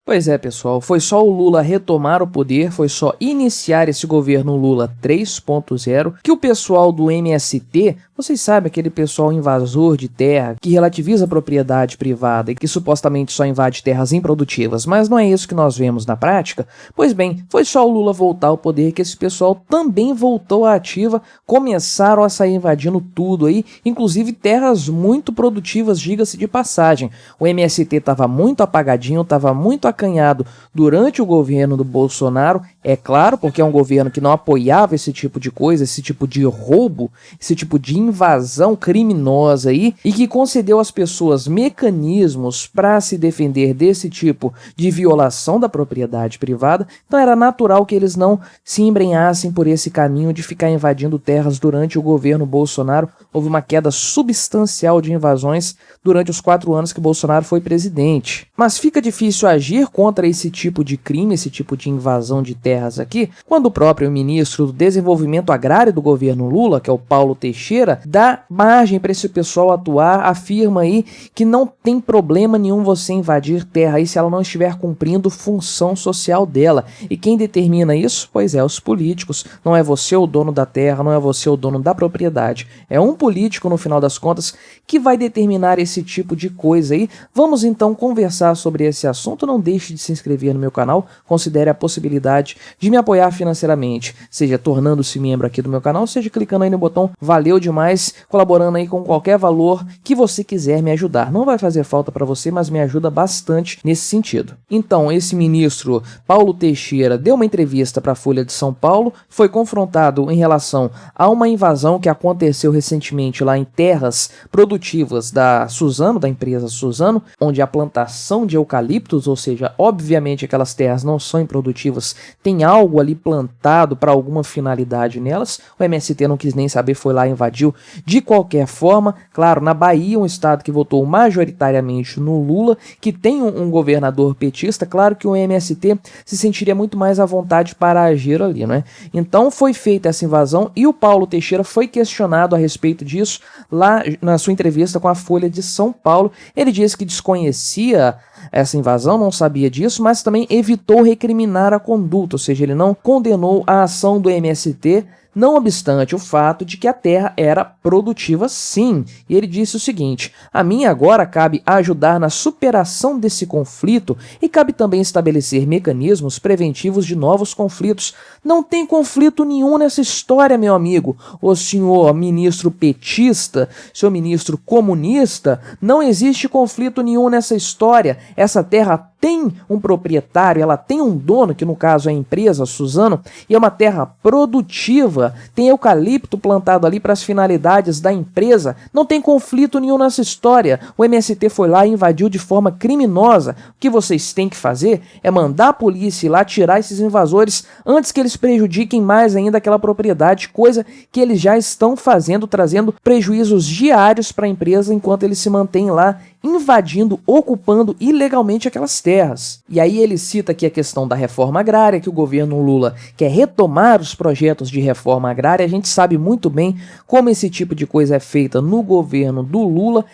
Pois é, pessoal, foi só o Lula retomar o poder, foi só iniciar esse governo Lula 3.0 que o pessoal do MST, vocês sabem, aquele pessoal invasor de terra que relativiza a propriedade privada e que supostamente só invade terras improdutivas, mas não é isso que nós vemos na prática? Pois bem, foi só o Lula voltar ao poder que esse pessoal também voltou à ativa, começaram a sair invadindo tudo aí, inclusive terras muito produtivas, diga-se de passagem. O MST estava muito apagadinho, estava muito acanhado durante o governo do Bolsonaro, é claro, porque é um governo que não apoiava esse tipo de coisa, esse tipo de roubo, esse tipo de invasão criminosa aí, e que concedeu às pessoas mecanismos para se defender desse tipo de violação da propriedade privada. Então era natural que eles não se embrenhassem por esse caminho de ficar invadindo terras durante o governo Bolsonaro. Houve uma queda substancial de invasões durante os 4 anos que Bolsonaro foi presidente. Mas fica difícil agir contra esse tipo de crime, esse tipo de invasão de terras aqui, quando o próprio ministro do Desenvolvimento Agrário do governo Lula, que é o Paulo Teixeira, dá margem para esse pessoal atuar, afirma aí que não tem problema nenhum você invadir terra aí se ela não estiver cumprindo função social dela. E quem determina isso? Pois é, os políticos. Não é você o dono da terra, não é você o dono da propriedade. É um político, no final das contas, que vai determinar esse tipo de coisa aí. Vamos então conversar sobre esse assunto. Não deixe de se inscrever no meu canal, considere a possibilidade de me apoiar financeiramente, seja tornando-se membro aqui do meu canal, seja clicando aí no botão valeu demais, colaborando aí com qualquer valor que você quiser me ajudar. Não vai fazer falta para você, mas me ajuda bastante nesse sentido. Então, esse ministro Paulo Teixeira deu uma entrevista para a Folha de São Paulo, foi confrontado em relação a uma invasão que aconteceu recentemente lá em terras produtivas da Suzano, da empresa Suzano, onde a plantação de eucaliptos, ou seja, obviamente aquelas terras não são improdutivas, tem algo ali plantado para alguma finalidade nelas. O MST não quis nem saber, foi lá e invadiu de qualquer forma. Claro, na Bahia, um estado que votou majoritariamente no Lula, que tem um governador petista, claro que o MST se sentiria muito mais à vontade para agir ali, né? Então foi feita essa invasão e o Paulo Teixeira foi questionado a respeito disso lá na sua entrevista com a Folha de São Paulo. Ele disse que desconhecia essa invasão, não sabia disso, mas também evitou recriminar a conduta, ou seja, ele não condenou a ação do MST, não obstante o fato de que a terra era produtiva sim. E ele disse o seguinte: a mim agora cabe ajudar na superação desse conflito e cabe também estabelecer mecanismos preventivos de novos conflitos. Não tem conflito nenhum nessa história, meu amigo. O senhor ministro petista, senhor ministro comunista, não existe conflito nenhum nessa história. Essa terra tem um proprietário, ela tem um dono, que no caso é a empresa Suzano, e é uma terra produtiva, tem eucalipto plantado ali para as finalidades da empresa, não tem conflito nenhum nessa história. O MST foi lá e invadiu de forma criminosa. O que vocês têm que fazer é mandar a polícia ir lá tirar esses invasores antes que eles prejudiquem mais ainda aquela propriedade, coisa que eles já estão fazendo, trazendo prejuízos diários para a empresa enquanto eles se mantêm lá invadindo, ocupando ilegalmente aquelas terras. E aí ele cita aqui a questão da reforma agrária, que o governo Lula quer retomar os projetos de reforma agrária. A gente sabe muito bem como esse tipo de coisa é feita no governo do Lula,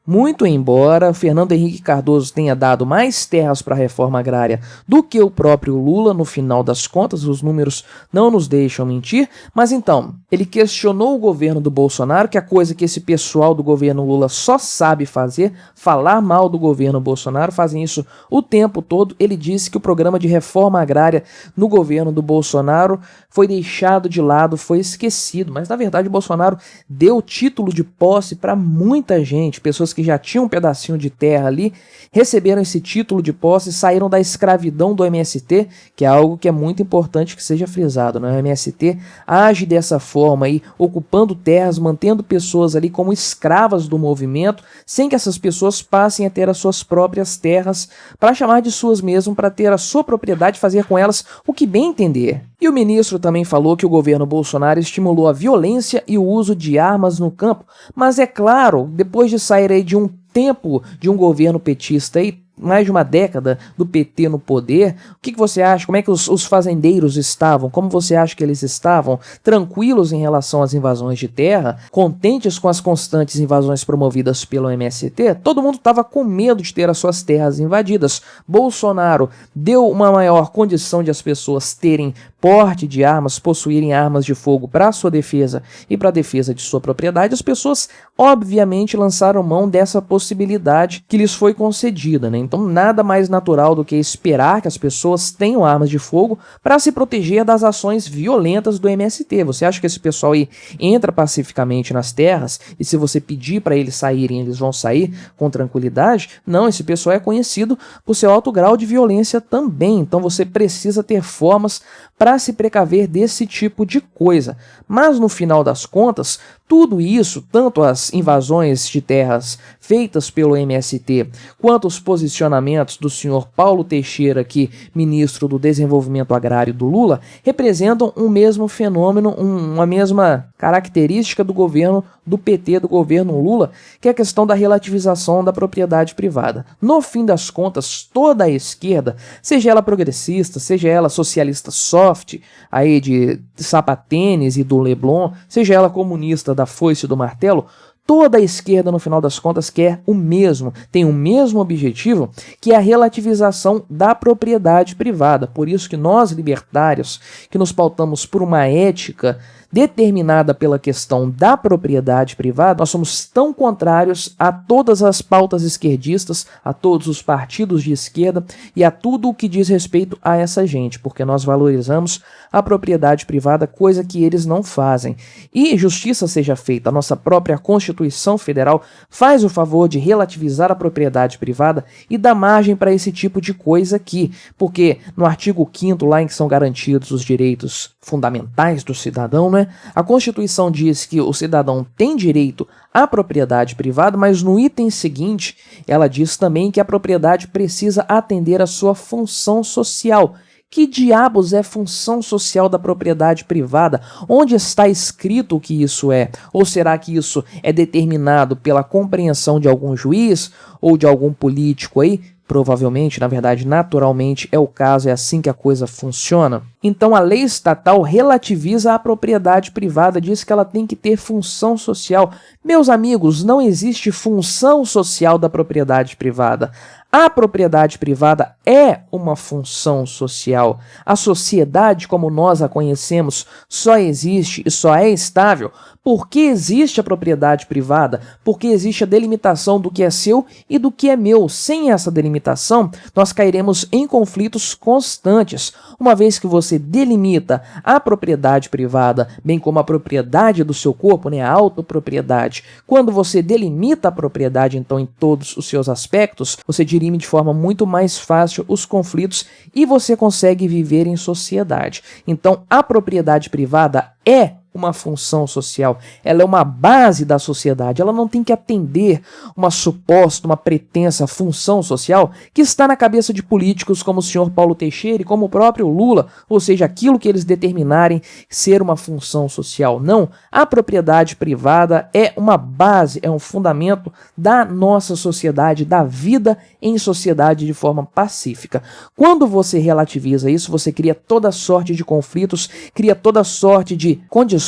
muito embora Fernando Henrique Cardoso tenha dado mais terras para a reforma agrária do que o próprio Lula, no final das contas, os números não nos deixam mentir. Mas então, ele questionou o governo do Bolsonaro, que é a coisa que esse pessoal do governo Lula só sabe fazer, falar mal do governo Bolsonaro, fazem isso o tempo todo. Ele disse que o programa de reforma agrária no governo do Bolsonaro foi deixado de lado, foi esquecido, mas na verdade o Bolsonaro deu título de posse para muita gente, pessoas que já tinham um pedacinho de terra ali, receberam esse título de posse, saíram da escravidão do MST, que é algo que é muito importante que seja frisado, né? O MST age dessa forma aí, ocupando terras, mantendo pessoas ali como escravas do movimento, sem que essas pessoas passem a ter as suas próprias terras, para chamar de suas mesmo, para ter a sua propriedade, fazer com elas o que bem entender. E o ministro também falou que o governo Bolsonaro estimulou a violência e o uso de armas no campo, mas é claro, depois de sair aí de um tempo de um governo petista aí, mais de uma década do PT no poder, o que você acha? Como é que os fazendeiros estavam? Como você acha que eles estavam? Tranquilos em relação às invasões de terra? Contentes com as constantes invasões promovidas pelo MST? Todo mundo estava com medo de ter as suas terras invadidas. Bolsonaro deu uma maior condição de as pessoas terem porte de armas, possuírem armas de fogo para sua defesa e para a defesa de sua propriedade. As pessoas obviamente lançaram mão dessa possibilidade que lhes foi concedida, né? Então nada mais natural do que esperar que as pessoas tenham armas de fogo para se proteger das ações violentas do MST. Você acha que esse pessoal aí entra pacificamente nas terras e se você pedir para eles saírem, eles vão sair com tranquilidade? Não, esse pessoal é conhecido por seu alto grau de violência também. Então você precisa ter formas para se precaver desse tipo de coisa. Mas no final das contas, tudo isso, tanto as invasões de terras feitas pelo MST, quanto os posicionamentos do senhor Paulo Teixeira, aqui, ministro do Desenvolvimento Agrário do Lula, representam um mesmo fenômeno, uma mesma característica do governo do PT, do governo Lula, que é a questão da relativização da propriedade privada. No fim das contas, toda a esquerda, seja ela progressista, seja ela socialista soft, aí de sapatênis e do Leblon, seja ela comunista da foice e do martelo, toda a esquerda, no final das contas, quer o mesmo, tem o mesmo objetivo, que é a relativização da propriedade privada. Por isso que nós, libertários, que nos pautamos por uma ética determinada pela questão da propriedade privada, nós somos tão contrários a todas as pautas esquerdistas, a todos os partidos de esquerda e a tudo o que diz respeito a essa gente, porque nós valorizamos a propriedade privada, coisa que eles não fazem. E justiça seja feita, a nossa própria Constituição Federal faz o favor de relativizar a propriedade privada e dar margem para esse tipo de coisa aqui, porque no artigo 5º, lá em que são garantidos os direitos fundamentais do cidadão, né? A Constituição diz que o cidadão tem direito à propriedade privada, mas no item seguinte ela diz também que a propriedade precisa atender à sua função social. Que diabos é função social da propriedade privada? Onde está escrito o que isso é? Ou será que isso é determinado pela compreensão de algum juiz ou de algum político aí? Provavelmente, na verdade, naturalmente é o caso, é assim que a coisa funciona. Então a lei estatal relativiza a propriedade privada, diz que ela tem que ter função social. Meus amigos, não existe função social da propriedade privada. A propriedade privada é uma função social. A sociedade, como nós a conhecemos, só existe e só é estável porque existe a propriedade privada, porque existe a delimitação do que é seu e do que é meu. Sem essa delimitação, nós cairemos em conflitos constantes. Uma vez que você delimita a propriedade privada, bem como a propriedade do seu corpo, né, a autopropriedade, quando você delimita a propriedade, então, em todos os seus aspectos, você dirime de forma muito mais fácil os conflitos e você consegue viver em sociedade. Então, a propriedade privada é uma função social, ela é uma base da sociedade, ela não tem que atender uma suposta, uma pretensa função social que está na cabeça de políticos como o senhor Paulo Teixeira e como o próprio Lula, ou seja, aquilo que eles determinarem ser uma função social. Não, a propriedade privada é uma base, é um fundamento da nossa sociedade, da vida em sociedade de forma pacífica. Quando você relativiza isso, você cria toda sorte de conflitos, cria toda sorte de condições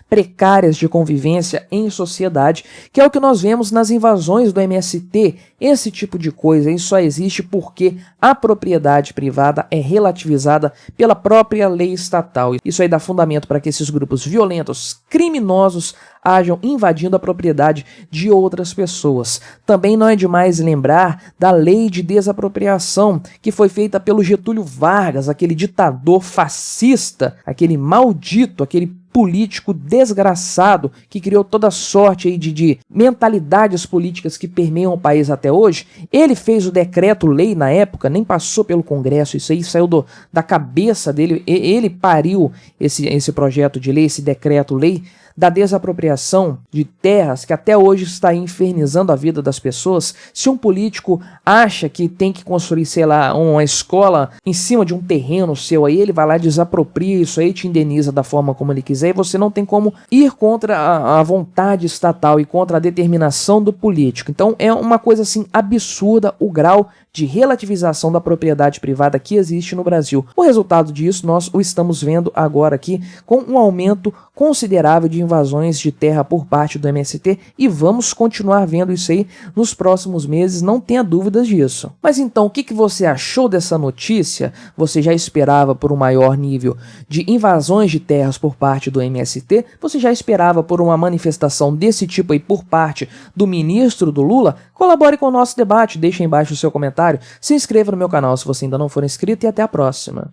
precárias de convivência em sociedade, que é o que nós vemos nas invasões do MST. Esse tipo de coisa aí só existe porque a propriedade privada é relativizada pela própria lei estatal. Isso aí dá fundamento para que esses grupos violentos, criminosos, hajam invadindo a propriedade de outras pessoas. Também não é demais lembrar da lei de desapropriação, que foi feita pelo Getúlio Vargas, aquele ditador fascista, aquele maldito, aquele político desgraçado que criou toda sorte aí de mentalidades políticas que permeiam o país até hoje. Ele fez o decreto-lei na época, nem passou pelo Congresso, isso aí saiu da cabeça dele, ele pariu esse projeto de lei, esse decreto-lei da desapropriação de terras que até hoje está infernizando a vida das pessoas, se um político acha que tem que construir, sei lá, uma escola em cima de um terreno seu aí, ele vai lá, desapropria isso aí, te indeniza da forma como ele quiser, e você não tem como ir contra a vontade estatal e contra a determinação do político. Então é uma coisa assim absurda o grau de relativização da propriedade privada que existe no Brasil. O resultado disso nós o estamos vendo agora aqui com um aumento considerável de invasões de terra por parte do MST e vamos continuar vendo isso aí nos próximos meses, não tenha dúvidas disso. Mas então, o que você achou dessa notícia? Você já esperava por um maior nível de invasões de terras por parte do MST? Você já esperava por uma manifestação desse tipo aí por parte do ministro do Lula? Colabore com o nosso debate, deixe aí embaixo o seu comentário, se inscreva no meu canal se você ainda não for inscrito e até a próxima.